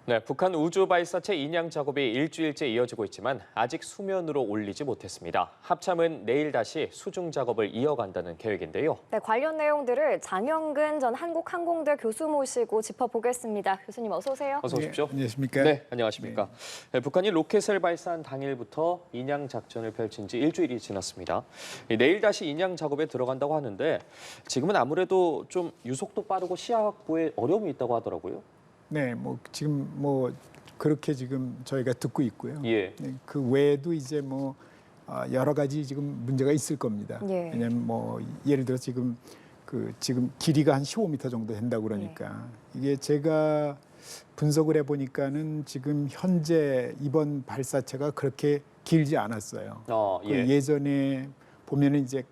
네, 북한 우주 발사체 인양 작업이 일주일째 이어지고 있지만 아직 수면으로 올리지 못했습니다. 합참은 내일 다시 수중 작업을 이어간다는 계획인데요. 네, 관련 내용들을 장영근 전 한국항공대 교수 모시고 짚어보겠습니다. 교수님 어서 오세요. 어서 오십시오. 안녕하십니까? 네, 안녕하십니까. 네, 북한이 로켓을 발사한 당일부터 인양 작전을 펼친 지 일주일이 지났습니다. 내일 다시 인양 작업에 들어간다고 하는데 지금은 아무래도 좀 유속도 빠르고 시야 확보에 어려움이 있다고 하더라고요. 네, 뭐 지금 뭐 그렇게 지금 저희가 듣고 있고요. 예. 네, 그 외에도 이제 뭐 여러 가지 지금 문제가 있을 겁니다. 예. 왜냐하면 뭐 예를 들어 지금 지금 길이가 한 15m 정도 된다고 그러니까 이게 제가 분석을 해보니까는 지금 현재 이번 발사체가 그렇게 길지 않았어요. 예. 예전에 보면은 이제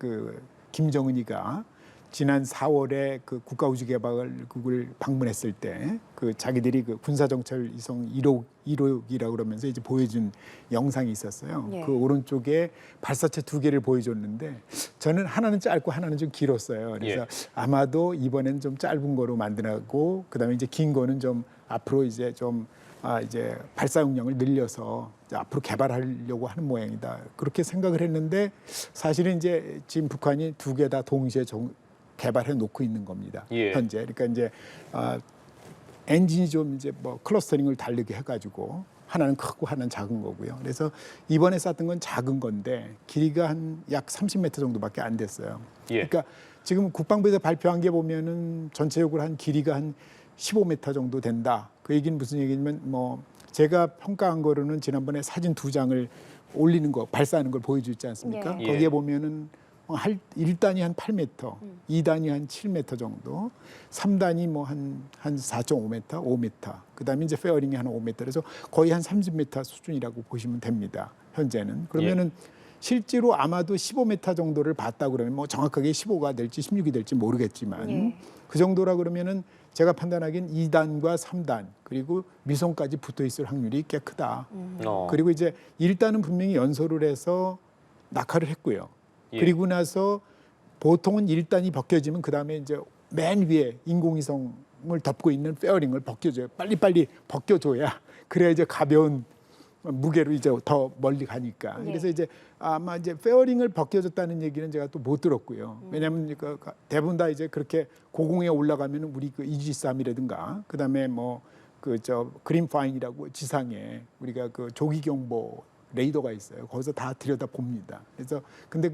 김정은이가 지난 4월에 국가우주개발국을 방문했을 때 자기들이 군사정찰 위성 1호기라고 그러면서 이제 보여준 영상이 있었어요. 예. 그 오른쪽에 발사체 2개를 보여줬는데 저는 하나는 짧고 하나는 좀 길었어요. 그래서 아마도 이번엔 좀 짧은 거로 만들고 그다음에 이제 긴 거는 좀 앞으로 이제 좀 이제 발사 용량을 늘려서 앞으로 개발하려고 하는 모양이다. 그렇게 생각을 했는데 사실은 이제 지금 북한이 2개 다 동시에 개발해 놓고 있는 겁니다. 예. 현재. 그러니까 이제 엔진이 좀 이제 뭐 클러스터링을 다르게 해가지고 하나는 크고 하나는 작은 거고요. 그래서 이번에 쐈던 건 작은 건데 길이가 한 약 30m 정도밖에 안 됐어요. 예. 그러니까 지금 국방부에서 발표한 게 보면은 전체적으로 한 길이가 한 15m 정도 된다. 그 얘기는 무슨 얘기냐면 뭐 제가 평가한 거로는 지난번에 사진 2장을 올리는 거, 발사하는 걸 보여주지 않습니까? 예. 거기에 보면은 1단이 한 8m, 2단이 한 7m 정도, 3단이 뭐 한 4.5m, 5m, 그다음에 이제 페어링이 한 5m, 그래서 거의 한 30m 수준이라고 보시면 됩니다. 현재는. 그러면은 실제로 아마도 15m 정도를 봤다 그러면 뭐 정확하게 15가 될지 16이 될지 모르겠지만 그 정도라 그러면은 제가 판단하기엔 2단과 3단 그리고 미성까지 붙어 있을 확률이 꽤 크다. 그리고 이제 1단은 분명히 연소를 해서 낙하를 했고요. 그리고 나서 보통은 1단이 벗겨지면 그다음에 이제 맨 위에 인공위성을 덮고 있는 페어링을 벗겨줘요. 빨리빨리 벗겨줘야 그래야 이제 가벼운 무게로 이제 더 멀리 가니까. 그래서 이제 아마 이제 페어링을 벗겨줬다는 얘기는 제가 또 못 들었고요. 왜냐하면 대부분 다 이제 그렇게 고공에 올라가면 우리 이지스함이라든가 그다음에 뭐 그린파인이라고 지상에 우리가 조기경보 레이더가 있어요. 거기서 다 들여다 봅니다. 그래서 근데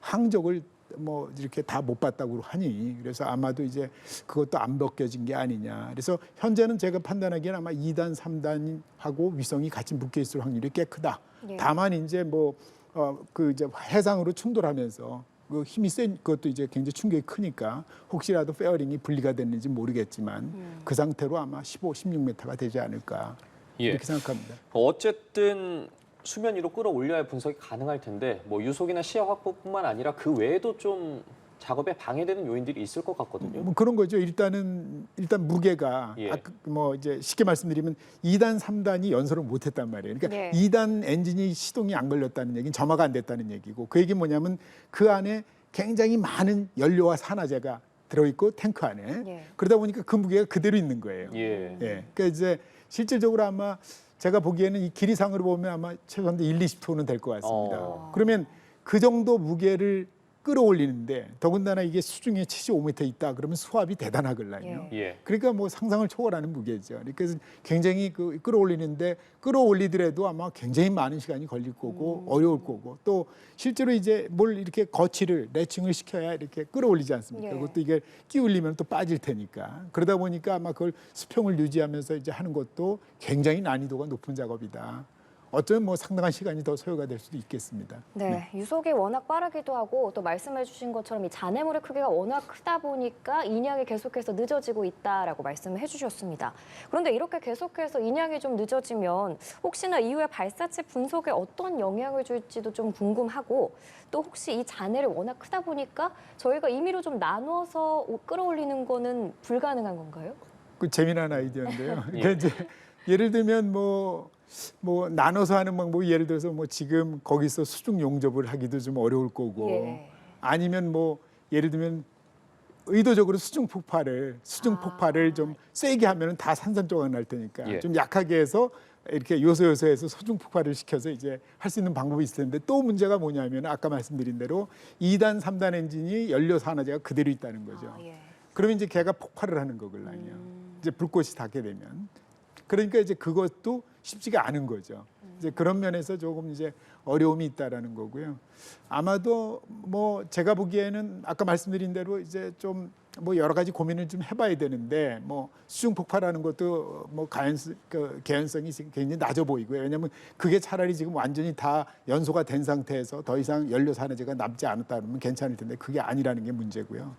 항적을 뭐 이렇게 다 못 봤다고 하니 그래서 아마도 이제 그것도 안 벗겨진 게 아니냐. 그래서 현재는 제가 판단하기에는 아마 2단, 3단하고 위성이 같이 묶여 있을 확률이 꽤 크다. 다만 이제 이제 해상으로 충돌하면서 힘이 센 것도 이제 굉장히 충격이 크니까 혹시라도 페어링이 분리가 됐는지 모르겠지만 그 상태로 아마 15, 16m가 되지 않을까 이렇게 생각합니다. 어쨌든 수면 위로 끌어올려야 분석이 가능할 텐데 뭐 유속이나 시야 확보뿐만 아니라 그 외에도 좀 작업에 방해되는 요인들이 있을 것 같거든요. 뭐 그런 거죠. 일단 무게가 뭐 이제 쉽게 말씀드리면 2단, 3단이 연소를 못했단 말이에요. 그러니까 2단 엔진이 시동이 안 걸렸다는 얘기는 점화가 안 됐다는 얘기고 그 얘기는 뭐냐면 그 안에 굉장히 많은 연료와 산화제가 들어있고 탱크 안에 그러다 보니까 그 무게가 그대로 있는 거예요. 그러니까 이제 실질적으로 아마 제가 보기에는 이 길이상으로 보면 아마 최소한 1, 20톤은 될 것 같습니다. 그러면 그 정도 무게를 끌어올리는데 더군다나 이게 수중에 75m 있다 그러면 수압이 대단하거든요. 그러니까 뭐 상상을 초월하는 무게죠. 그러니까 굉장히 끌어올리는데 끌어올리더라도 아마 굉장히 많은 시간이 걸릴 거고 어려울 거고 또 실제로 이제 뭘 이렇게 거치를 레칭을 시켜야 이렇게 끌어올리지 않습니까? 그것도 이게 끼울리면 또 빠질 테니까 그러다 보니까 아마 그걸 수평을 유지하면서 이제 하는 것도 굉장히 난이도가 높은 작업이다. 어쩌면 뭐 상당한 시간이 더 소요가 될 수도 있겠습니다. 네, 유속이 워낙 빠르기도 하고 또 말씀해 주신 것처럼 이 잔해물의 크기가 워낙 크다 보니까 인양이 계속해서 늦어지고 있다라고 말씀을 해주셨습니다. 그런데 이렇게 계속해서 인양이 좀 늦어지면 혹시나 이후에 발사체 분석에 어떤 영향을 줄지도 좀 궁금하고 또 혹시 이 잔해를 워낙 크다 보니까 저희가 임의로 좀 나눠서 끌어올리는 거는 불가능한 건가요? 그 재미난 아이디어인데요. 그러니까 이제 예를 들면 뭐 나눠서 하는 방법이 예를 들어서 뭐 지금 거기서 수중 용접을 하기도 좀 어려울 거고 아니면 뭐 예를 들면 의도적으로 수중 폭발을 좀 세게 하면은 다 산산조각 날 테니까 예. 좀 약하게 해서 이렇게 요소요소해서 수중 폭발을 시켜서 이제 할 수 있는 방법이 있을 텐데 또 문제가 뭐냐면 아까 말씀드린 대로 2단, 3단 엔진이 연료 산화제가 그대로 있다는 거죠. 예. 그러면 이제 걔가 폭발을 하는 거거든요. 이제 불꽃이 닿게 되면. 그러니까 이제 그것도 쉽지가 않은 거죠. 이제 그런 면에서 조금 이제 어려움이 있다라는 거고요. 아마도 뭐 제가 보기에는 아까 말씀드린 대로 이제 좀 뭐 여러 가지 고민을 좀 해봐야 되는데 뭐 수중 폭발하는 것도 뭐 개연성이 굉장히 낮아 보이고요. 왜냐하면 그게 차라리 지금 완전히 다 연소가 된 상태에서 더 이상 연료 산화제가 남지 않았다 그러면 괜찮을 텐데 그게 아니라는 게 문제고요.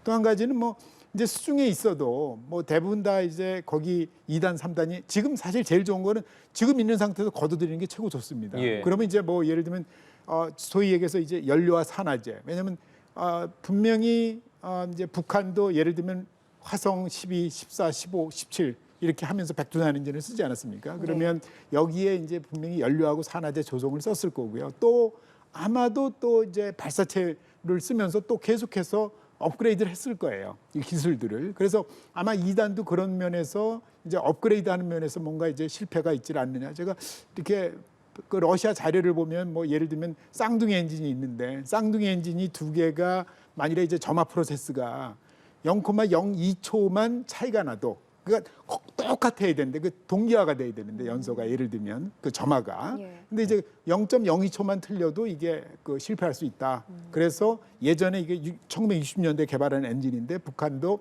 또 한 가지는 뭐 이제 수중에 있어도 뭐 대부분 다 이제 거기 2단, 3단이 지금 사실 제일 좋은 거는 지금 있는 상태에서 걷어들이는 게 최고 좋습니다. 예. 그러면 이제 뭐 예를 들면 소위 얘기해서 이제 연료와 산화제. 왜냐하면 분명히 이제 북한도 예를 들면 화성 12, 14, 15, 17 이렇게 하면서 백두산 엔진을 쓰지 않았습니까? 그러면 여기에 이제 분명히 연료하고 산화제 조성을 썼을 거고요. 또 아마도 또 이제 발사체를 쓰면서 또 계속해서 업그레이드를 했을 거예요. 이 기술들을. 그래서 아마 2단도 그런 면에서 이제 업그레이드하는 면에서 뭔가 이제 실패가 있지 않느냐. 제가 이렇게 그 러시아 자료를 보면 뭐 예를 들면 쌍둥이 엔진이 있는데 쌍둥이 엔진이 두 개가 만일에 이제 점화 프로세스가 0,02초만 차이가 나도 그러니까 똑같아야 되는데 그 동기화가 돼야 되는데 연소가 예를 들면 그 점화가 예. 근데 이제 0.02초만 틀려도 이게 그 실패할 수 있다. 그래서 예전에 이게 1960년대 개발한 엔진인데 북한도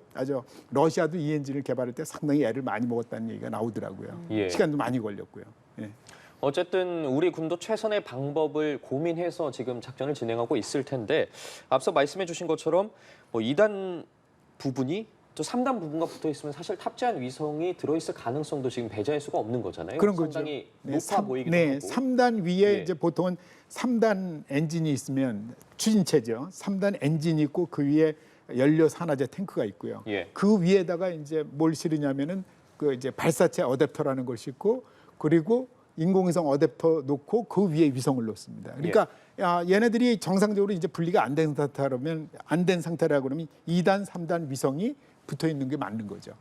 러시아도 이 엔진을 개발할 때 상당히 애를 많이 먹었다는 얘기가 나오더라고요. 예. 시간도 많이 걸렸고요. 예. 어쨌든 우리 군도 최선의 방법을 고민해서 지금 작전을 진행하고 있을 텐데 앞서 말씀해 주신 것처럼 뭐 2단 부분이 또 3단 부분과 붙어 있으면 사실 탑재한 위성이 들어있을 가능성도 지금 배제할 수가 없는 거잖아요. 그런 거죠. 상당히 네, 높아 보이기도 네, 하고. 3단 위에 예. 이제 보통은 3단 엔진이 있으면 추진체죠. 3단 엔진이 있고 그 위에 연료 산화제 탱크가 있고요. 예. 그 위에다가 이제 뭘 실으냐면은 그 이제 발사체 어댑터라는 걸 싣고 그리고 인공위성 어댑터 놓고 그 위에 위성을 놓습니다. 그러니까 얘네들이 정상적으로 이제 분리가 안 된 상태라고 그러면 2단, 3단 위성이 붙어 있는 게 맞는 거죠.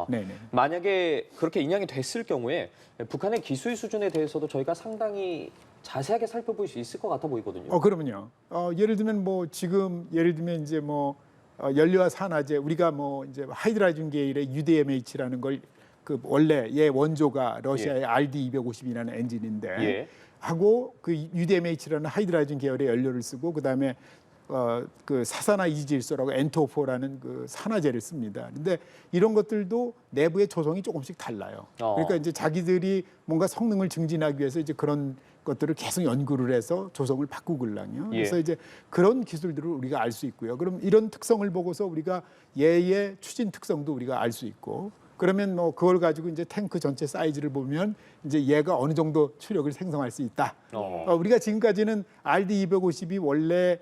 네네. 만약에 그렇게 인양이 됐을 경우에 북한의 기술 수준에 대해서도 저희가 상당히 자세하게 살펴볼 수 있을 것 같아 보이거든요. 그러면요. 예를 들면 뭐 지금 예를 들면 이제 뭐 연료와 산화제 우리가 뭐 이제 하이드라준 계열의 UDMH라는 걸 그 원래 얘 원조가 러시아의 RD250이라는 엔진인데 예. 하고 그 UDMH라는 하이드라준 계열의 연료를 쓰고 그다음에 그 사산화 이지질소라고 N2O4라는 그 산화제를 씁니다. 근데 이런 것들도 내부의 조성이 조금씩 달라요. 그러니까 이제 자기들이 뭔가 성능을 증진하기 위해서 이제 그런 것들을 계속 연구를 해서 조성을 바꾸고랑요. 예. 그래서 이제 그런 기술들을 우리가 알 수 있고요. 그럼 이런 특성을 보고서 우리가 얘의 추진 특성도 우리가 알 수 있고. 그러면 뭐 그걸 가지고 이제 탱크 전체 사이즈를 보면 이제 얘가 어느 정도 추력을 생성할 수 있다. 우리가 지금까지는 RD250이 원래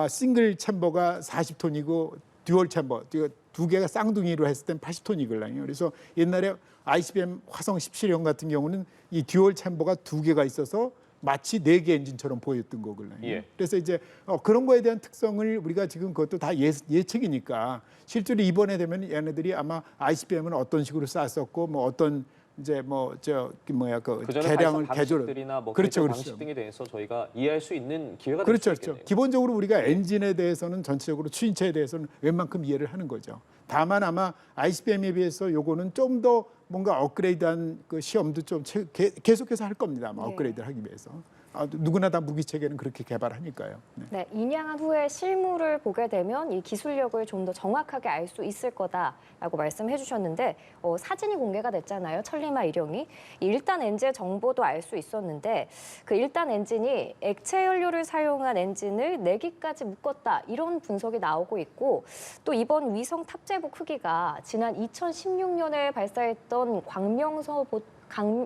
싱글 챔버가 40톤이고 듀얼 챔버 두 개가 쌍둥이로 했을 땐 80톤이거든요. 그래서 옛날에 ICBM 화성 17형 같은 경우는 이 듀얼 챔버가 두 개가 있어서 마치 4개 엔진처럼 보였던 거거든요. 예. 그래서 이제 그런 거에 대한 특성을 우리가 지금 그것도 다 예측이니까 실제로 이번에 되면 얘네들이 아마 ICBM은 어떤 식으로 쐈었고 뭐 어떤 이제 그전에 개량을 발사 개조를 방식들이나 뭐 그렇죠, 개조 그렇죠. 방식 등에 대해서 저희가 이해할 수 있는 기회가 될 그렇죠, 수 그렇죠. 있겠네요. 기본적으로 우리가 엔진에 대해서는 전체적으로 추진체에 대해서는 웬만큼 이해를 하는 거죠. 다만 아마 ICBM에 비해서 요거는 좀 더 뭔가 업그레이드한 그 시험도 좀 계속해서 할 겁니다. 아마 네. 업그레이드를 하기 위해서. 누구나 다 무기 체계는 그렇게 개발하니까요. 네. 네, 인양한 후에 실물을 보게 되면 이 기술력을 좀 더 정확하게 알 수 있을 거다라고 말씀해 주셨는데 사진이 공개가 됐잖아요. 천리마 일형이. 1단 엔진 정보도 알 수 있었는데 그 1단 엔진이 액체 연료를 사용한 엔진을 4기까지 묶었다. 이런 분석이 나오고 있고 또 이번 위성 탑재부 크기가 지난 2016년에 발사했던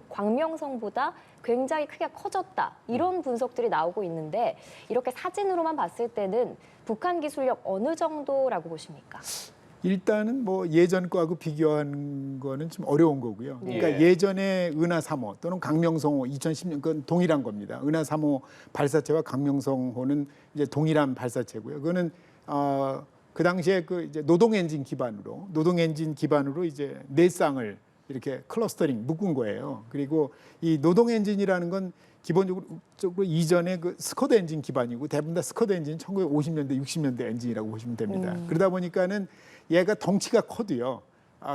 광명성보다 굉장히 크게 커졌다. 이런 분석들이 나오고 있는데 이렇게 사진으로만 봤을 때는 북한 기술력 어느 정도라고 보십니까? 일단은 뭐 예전 거하고 비교하는 거는 좀 어려운 거고요. 그러니까 예. 예전에 은하 3호 또는 강명성호 2010년 그건 동일한 겁니다. 은하 3호 발사체와 강명성호는 이제 동일한 발사체고요. 그거는 그 당시에 그 이제 노동 엔진 기반으로 이제 네 쌍을 이렇게 클러스터링 묶은 거예요. 그리고 이 노동 엔진이라는 건 기본적으로 이전에 그 스커드 엔진 기반이고 대부분 다 스커드 엔진 1950년대, 60년대 엔진이라고 보시면 됩니다. 그러다 보니까는 얘가 덩치가 커도요.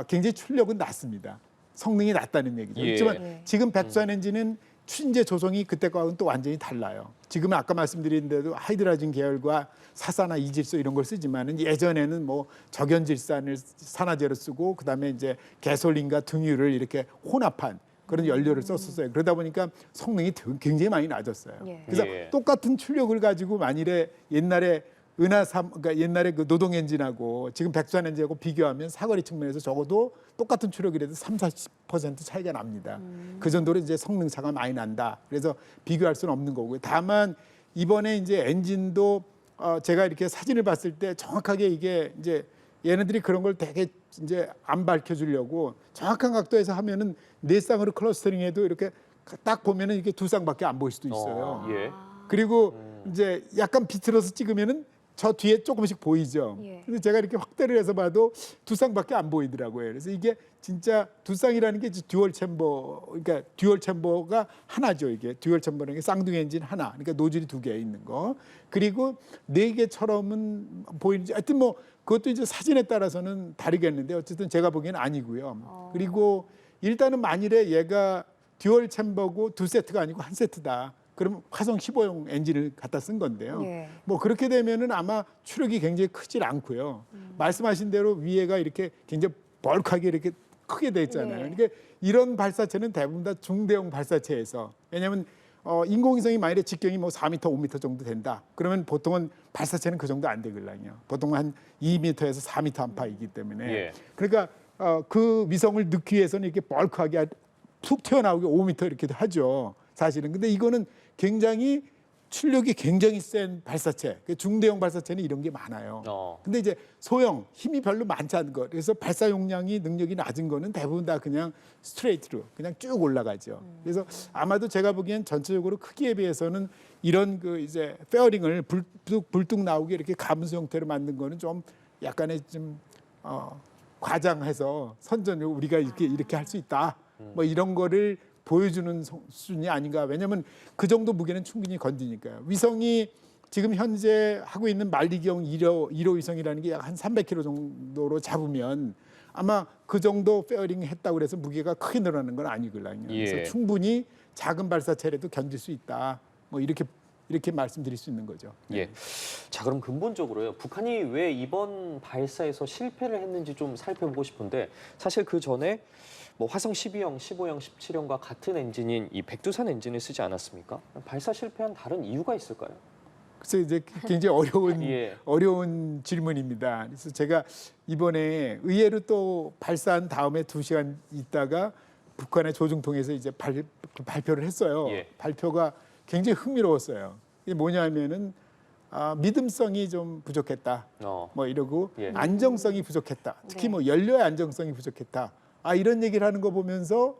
굉장히 출력은 낮습니다. 성능이 낮다는 얘기죠. 예. 그렇지만 지금 백두산 엔진은 추진제 조성이 그때과는 또 완전히 달라요. 지금은 아까 말씀드린 대로 하이드라진 계열과 사사나 이질소 이런 걸 쓰지만은 예전에는 뭐 적연질산을 산화제로 쓰고 그다음에 이제 가솔린과 등유를 이렇게 혼합한 그런 연료를 썼었어요. 그러다 보니까 성능이 굉장히 많이 낮았어요. 예. 그래서 예. 똑같은 출력을 가지고 만일에 옛날에 그러니까 옛날에 그 노동 엔진하고 지금 백두산 엔진하고 비교하면 사거리 측면에서 적어도 똑같은 출력이라도 30-40% 차이가 납니다. 그 정도로 이제 성능 차가 많이 난다. 그래서 비교할 수는 없는 거고요. 다만 이번에 이제 엔진도 제가 이렇게 사진을 봤을 때 정확하게 이게 이제 얘네들이 그런 걸 되게 이제 안 밝혀주려고 정확한 각도에서 하면은 네 쌍으로 클러스터링해도 이렇게 딱 보면은 이게 두 쌍밖에 안 보일 수도 있어요. 예. 그리고 이제 약간 비틀어서 찍으면은 저 뒤에 조금씩 보이죠. 예. 근데 제가 이렇게 확대를 해서 봐도 두 쌍밖에 안 보이더라고요. 그래서 이게 진짜 두 쌍이라는 게 듀얼 챔버, 그러니까 듀얼 챔버가 하나죠. 이게 듀얼 챔버라는 게 쌍둥이 엔진 하나, 그러니까 노즐이 두 개 있는 거. 그리고 네 개처럼은 보이는지, 하여튼 뭐 그것도 이제 사진에 따라서는 다르겠는데 어쨌든 제가 보기에는 아니고요. 그리고 일단은 만일에 얘가 듀얼 챔버고 두 세트가 아니고 한 세트다. 그럼 화성 15용 엔진을 갖다 쓴 건데요. 예. 뭐 그렇게 되면은 아마 추력이 굉장히 크질 않고요. 말씀하신 대로 위에가 이렇게 굉장히 벌크하게 이렇게 크게 돼 있잖아요. 예. 그러니까 이런 발사체는 대부분 다 중대형 발사체에서 왜냐하면 인공위성이 만일에 직경이 뭐 4m, 5m 정도 된다. 그러면 보통은 발사체는 그 정도 안 되거든요. 보통 한 2m에서 4m 안팎이기 때문에. 예. 그러니까 그 위성을 넣기 위해서는 이렇게 벌크하게 툭 튀어나오게 5m 이렇게 하죠. 사실은. 근데 이거는 굉장히 출력이 굉장히 센 발사체, 중대형 발사체는 이런 게 많아요. 근데 이제 소형, 힘이 별로 많지 않은 거, 그래서 발사 용량이 능력이 낮은 거는 대부분 다 그냥 스트레이트로 그냥 쭉 올라가죠. 그래서 아마도 제가 보기엔 전체적으로 크기에 비해서는 이런 그 이제 페어링을 불뚝 나오게 이렇게 가분수 형태로 만든 거는 좀 약간의 좀 과장해서 선전으로 우리가 이렇게 할 수 있다. 뭐 이런 거를 보여주는 수준이 아닌가. 왜냐하면 그 정도 무게는 충분히 건드니까요. 위성이 지금 현재 하고 있는 만리경 1호 위성이라는 게 약 한 300kg 정도로 잡으면 아마 그 정도 페어링 했다고 그래서 무게가 크게 늘어나는 건 아니거든요. 예. 그래서 충분히 작은 발사체라도 견딜 수 있다. 뭐 이렇게 말씀드릴 수 있는 거죠. 예. 자, 그럼 근본적으로요. 북한이 왜 이번 발사에서 실패를 했는지 좀 살펴보고 싶은데 사실 그 전에 뭐 화성 12형, 15형, 17형과 같은 엔진인 이 백두산 엔진을 쓰지 않았습니까? 발사 실패한 다른 이유가 있을까요? 그래서 이제 굉장히 예. 어려운 질문입니다. 그래서 제가 이번에 의외로 또 발사한 다음에 2시간 있다가 북한의 조중통에서 이제 발표를 했어요. 예. 발표가 굉장히 흥미로웠어요. 이게 뭐냐면은 믿음성이 좀 부족했다. 뭐 이러고 예. 안정성이 부족했다. 특히 네. 뭐 연료의 안정성이 부족했다. 이런 얘기를 하는 거 보면서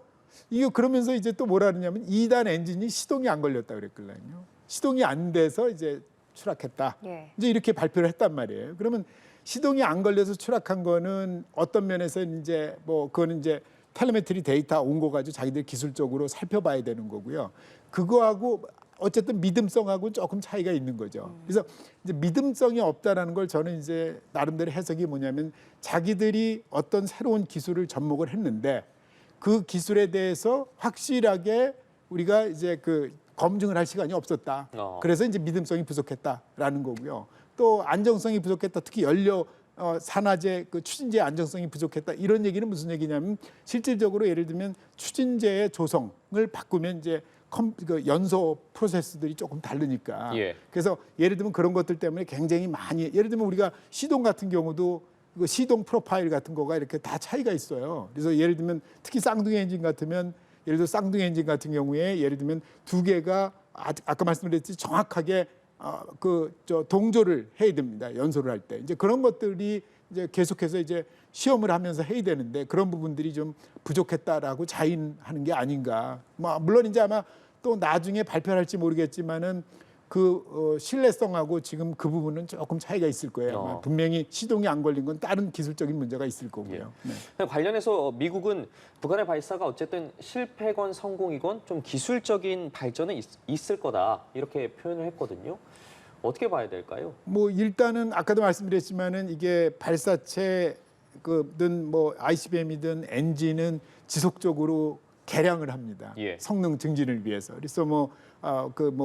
이거 그러면서 이제 또 뭐라 그러냐면 2단 엔진이 시동이 안 걸렸다 그랬거든요. 시동이 안 돼서 이제 추락했다. 예. 이제 이렇게 발표를 했단 말이에요. 그러면 시동이 안 걸려서 추락한 거는 어떤 면에서 이제 뭐 그거는 이제 텔레메트리 데이터 온 거 가지고 자기들 기술적으로 살펴봐야 되는 거고요. 그거하고 어쨌든 믿음성하고 조금 차이가 있는 거죠. 그래서 이제 믿음성이 없다라는 걸 저는 이제 나름대로 해석이 뭐냐면 자기들이 어떤 새로운 기술을 접목을 했는데 그 기술에 대해서 확실하게 우리가 이제 그 검증을 할 시간이 없었다. 그래서 이제 믿음성이 부족했다라는 거고요. 또 안정성이 부족했다. 특히 연료 산화제 그 추진제의 안정성이 부족했다. 이런 얘기는 무슨 얘기냐면 실질적으로 예를 들면 추진제의 조성을 바꾸면 이제 그 연소 프로세스들이 조금 다르니까. 예. 그래서 예를 들면 그런 것들 때문에 굉장히 많이 예를 들면 우리가 시동 같은 경우도 그 시동 프로파일 같은 거가 이렇게 다 차이가 있어요. 그래서 예를 들면 특히 쌍둥이 엔진 같으면 예를 들어 쌍둥이 엔진 같은 경우에 예를 들면 두 개가 아까 말씀드렸듯이 정확하게 동조를 해야 됩니다. 연소를 할 때. 이제 그런 것들이 이제 계속해서 이제 시험을 하면서 해야 되는데 그런 부분들이 좀 부족했다라고 자인하는 게 아닌가. 물론 이제 아마 또 나중에 발표할지 모르겠지만은 신뢰성하고 지금 그 부분은 조금 차이가 있을 거예요. 아마 분명히 시동이 안 걸린 건 다른 기술적인 문제가 있을 거고요. 네. 관련해서 미국은 북한의 발사가 어쨌든 실패건 성공이건 좀 기술적인 발전은 있을 거다 이렇게 표현을 했거든요. 어떻게 봐야 될까요? 뭐 일단은 아까도 말씀드렸지만은 이게 발사체든 뭐 ICBM이든 엔진은 지속적으로 개량을 합니다. 예. 성능 증진을 위해서. 그래서 뭐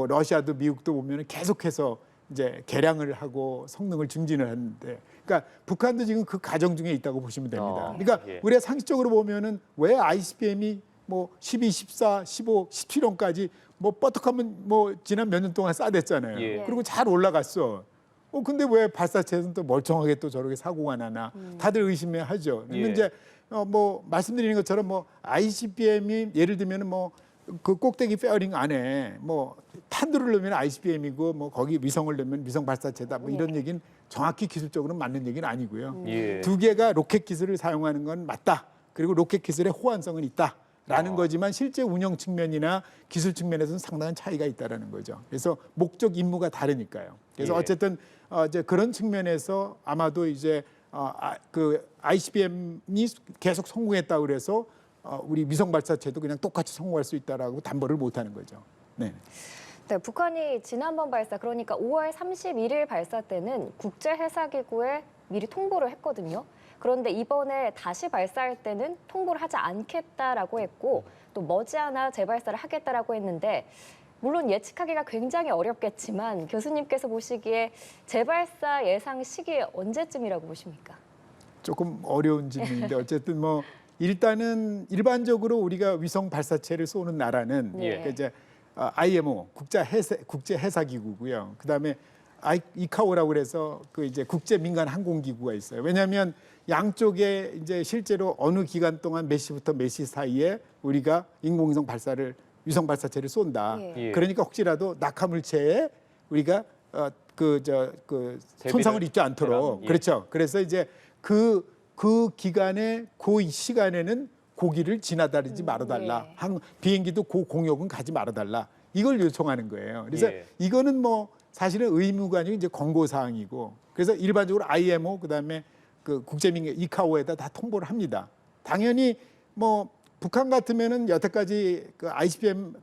러시아도 미국도 보면은 계속해서 이제 개량을 하고 성능을 증진을 하는데, 그러니까 북한도 지금 그 과정 중에 있다고 보시면 됩니다. 그러니까 예. 우리가 상식적으로 보면은 왜 ICBM이 뭐 12, 14, 15, 17원까지 뭐 뻗떡하면 뭐 지난 몇 년 동안 싸댔잖아요. 예. 그리고 잘 올라갔어. 근데 왜 발사체는 또 멀쩡하게 또 저렇게 사고가 나나 다들 의심해하죠. 근데 예. 이제 뭐 말씀드리는 것처럼 뭐 ICBM이 예를 들면 뭐 그 꼭대기 페어링 안에 뭐 탄두를 넣으면 ICBM이고 뭐 거기 위성을 넣으면 위성 발사체다 뭐 이런 얘기는 정확히 기술적으로 맞는 얘기는 아니고요. 예. 두 개가 로켓 기술을 사용하는 건 맞다. 그리고 로켓 기술의 호환성은 있다라는 거지만 실제 운영 측면이나 기술 측면에서는 상당한 차이가 있다라는 거죠. 그래서 목적 임무가 다르니까요. 그래서 예. 어쨌든 이제 그런 측면에서 아마도 이제 그 ICBM이 계속 성공했다 그래서 우리 위성 발사체도 그냥 똑같이 성공할 수 있다라고 담보를 못 하는 거죠. 네. 네, 북한이 지난번 발사, 그러니까 5월 31일 발사 때는 국제해사기구에 미리 통보를 했거든요. 그런데 이번에 다시 발사할 때는 통보를 하지 않겠다라고 했고 또 머지않아 재발사를 하겠다라고 했는데, 물론 예측하기가 굉장히 어렵겠지만 교수님께서 보시기에 재발사 예상 시기 언제쯤이라고 보십니까? 조금 어려운 질문인데 어쨌든 뭐 일단은 일반적으로 우리가 위성 발사체를 쏘는 나라는 네. 그 이제 IMO 국제 해사 기구고요. 그다음에 이카오라고 그래서 그 이제 국제 민간 항공 기구가 있어요. 왜냐하면 양쪽에 이제 실제로 어느 기간 동안 몇 시부터 몇 시 사이에 우리가 인공위성 위성 발사체를 쏜다. 예. 그러니까 혹시라도 낙하 물체에 우리가 손상을 입지 않도록 예. 그렇죠. 그래서 이제 그 기간에 그 시간에는 고기를 지나다니지 말아달라. 예. 비행기도 그 공역은 가지 말아달라. 이걸 요청하는 거예요. 그래서 예. 이거는 뭐 사실은 의무가 아니고 이제 권고 사항이고, 그래서 일반적으로 IMO 그다음에 그 국제민간 이카오에다 다 통보를 합니다. 당연히 뭐 북한 같으면은 여태까지 그 ICBM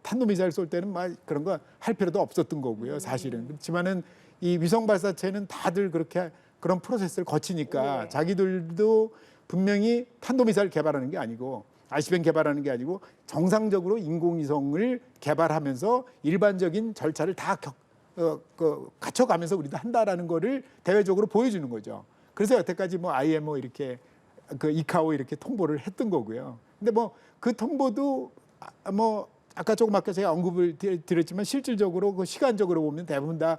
탄도미사일 쏠 때는 막 그런 거 할 필요도 없었던 거고요. 사실은. 그렇지만은 이 위성 발사체는 다들 그렇게 그런 프로세스를 거치니까 네. 자기들도 분명히 탄도미사일 개발하는 게 아니고 ICBM 개발하는 게 아니고 정상적으로 인공위성을 개발하면서 일반적인 절차를 다 갖춰가면서 우리도 한다라는 거를 대외적으로 보여주는 거죠. 그래서 여태까지 뭐 IMO 이렇게 그 이카오 이렇게 통보를 했던 거고요. 근데 뭐 그 통보도 뭐 아까 조금 아까 제가 언급을 드렸지만 실질적으로 그 시간적으로 보면 대부분 다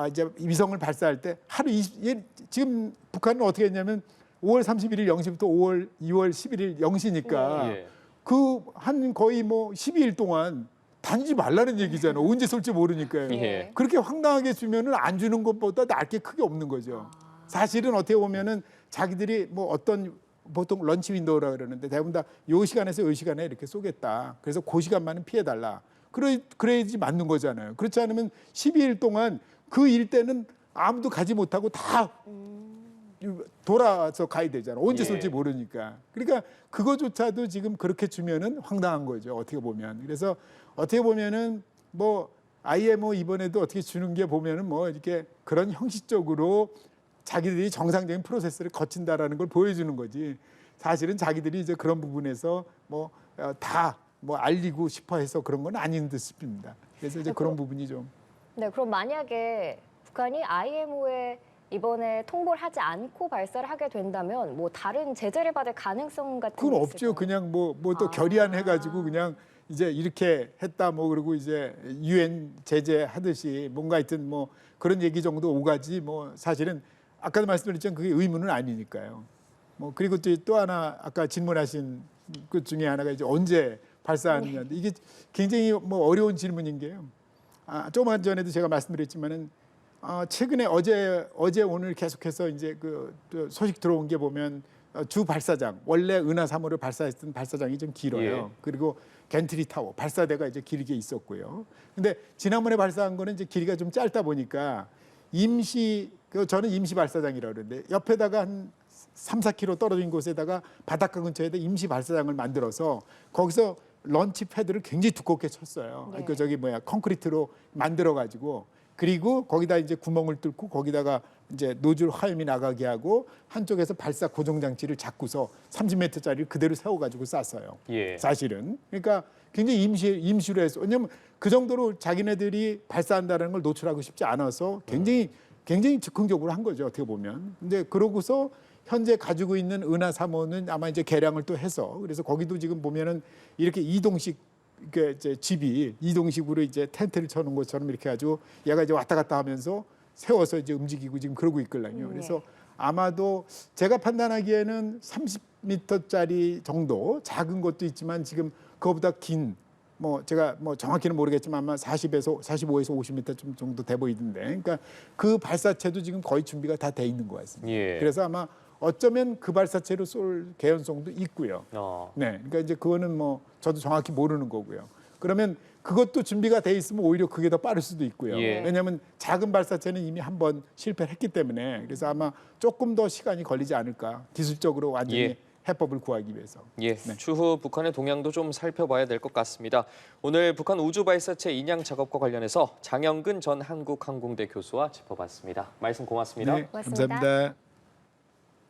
이제 위성을 발사할 때 하루 20, 지금 북한은 어떻게 했냐면 5월 31일 0시부터 2월 11일 0시니까 예. 그 한 거의 뭐 12일 동안 다니지 말라는 얘기잖아요. 언제 쏠지 모르니까요. 예. 그렇게 황당하게 주면은 안 주는 것보다 나을 게 크게 없는 거죠. 사실은 어떻게 보면은 자기들이 뭐 어떤 보통 런치 윈도우라 그러는데 대부분 다 요 시간에서 요 시간에 이렇게 쏘겠다. 그래서 그 시간만은 피해달라. 그래야지 맞는 거잖아요. 그렇지 않으면 12일 동안 그 일대는 아무도 가지 못하고 다 돌아서 가야 되잖아. 언제 예. 쏠지 모르니까. 그러니까 그거조차도 지금 그렇게 주면은 황당한 거죠. 어떻게 보면. 그래서 어떻게 보면은 뭐 IMO 이번에도 어떻게 주는 게 보면은 뭐 이렇게 그런 형식적으로 자기들이 정상적인 프로세스를 거친다라는 걸 보여주는 거지. 사실은 자기들이 이제 그런 부분에서 뭐 다 뭐 알리고 싶어 해서 그런 건 아닌 듯 싶습니다. 그래서 이제 그런 부분이 좀. 네, 그럼 만약에 북한이 IMO에 이번에 통보를 하지 않고 발사를 하게 된다면 뭐 다른 제재를 받을 가능성 같은 게 그건 있을까요? 없죠. 그냥 뭐 또 결의안 해가지고 그냥 이제 이렇게 했다 뭐 그리고 이제 UN 제재 하듯이 뭔가 하여튼 뭐 그런 얘기 정도 오가지 뭐 사실은 아까도 말씀드렸지만 그게 의무는 아니니까요. 뭐 그리고 또 하나 아까 질문하신 것 중에 하나가 이제 언제 발사하느냐인데 이게 굉장히 뭐 어려운 질문인 게요. 조금 전에도 제가 말씀드렸지만은 최근에 어제 오늘 계속해서 이제 그 소식 들어온 게 보면 주 발사장 원래 은하 3호를 발사했던 발사장이 좀 길어요. 예. 그리고 겐트리 타워 발사대가 이제 길게 있었고요. 근데 지난번에 발사한 거는 이제 길이가 좀 짧다 보니까 저는 임시 발사장이라고 그러는데 옆에다가 한 3-4km 떨어진 곳에다가 바닷가 근처에다 임시 발사장을 만들어서 거기서 런치 패드를 굉장히 두껍게 쳤어요. 네. 콘크리트로 만들어 가지고 그리고 거기다 이제 구멍을 뚫고 거기다가 이제 노즐 화염이 나가게 하고 한쪽에서 발사 고정 장치를 잡고서 30m짜리를 그대로 세워 가지고 쐈어요. 예. 사실은. 그러니까 굉장히 임시로 해서 왜냐면 그 정도로 자기네들이 발사한다는 걸 노출하고 싶지 않아서 굉장히 즉흥적으로 한 거죠. 어떻게 보면. 근데 그러고서 현재 가지고 있는 은하 3호는 아마 이제 개량을 또 해서 그래서 거기도 지금 보면은 이렇게 이동식 그 이제 집이 이동식으로 이제 텐트를 쳐놓은 것처럼 이렇게 아주 얘가 이제 왔다 갔다 하면서 세워서 이제 움직이고 지금 그러고 있거든요. 그래서 아마도 제가 판단하기에는 30m짜리 정도 작은 것도 있지만 지금 그거보다 긴 제가 정확히는 모르겠지만 아마 45에서 50m 정도 돼 보이던데 그러니까 그 발사체도 지금 거의 준비가 다 돼 있는 것 같습니다. 예. 그래서 아마 어쩌면 그 발사체로 쏠 개연성도 있고요. 네, 그러니까 이제 그거는 저도 정확히 모르는 거고요. 그러면 그것도 준비가 돼 있으면 오히려 그게 더 빠를 수도 있고요. 예. 왜냐하면 작은 발사체는 이미 한 번 실패를 했기 때문에 그래서 아마 조금 더 시간이 걸리지 않을까 기술적으로 완전히 예. 해법을 구하기 위해서. 예, 추후 북한의 동향도 좀 살펴봐야 될 것 같습니다. 오늘 북한 우주 발사체 인양 작업과 관련해서 장영근 전 한국항공대 교수와 짚어봤습니다. 말씀 고맙습니다. 네, 고맙습니다. 감사합니다.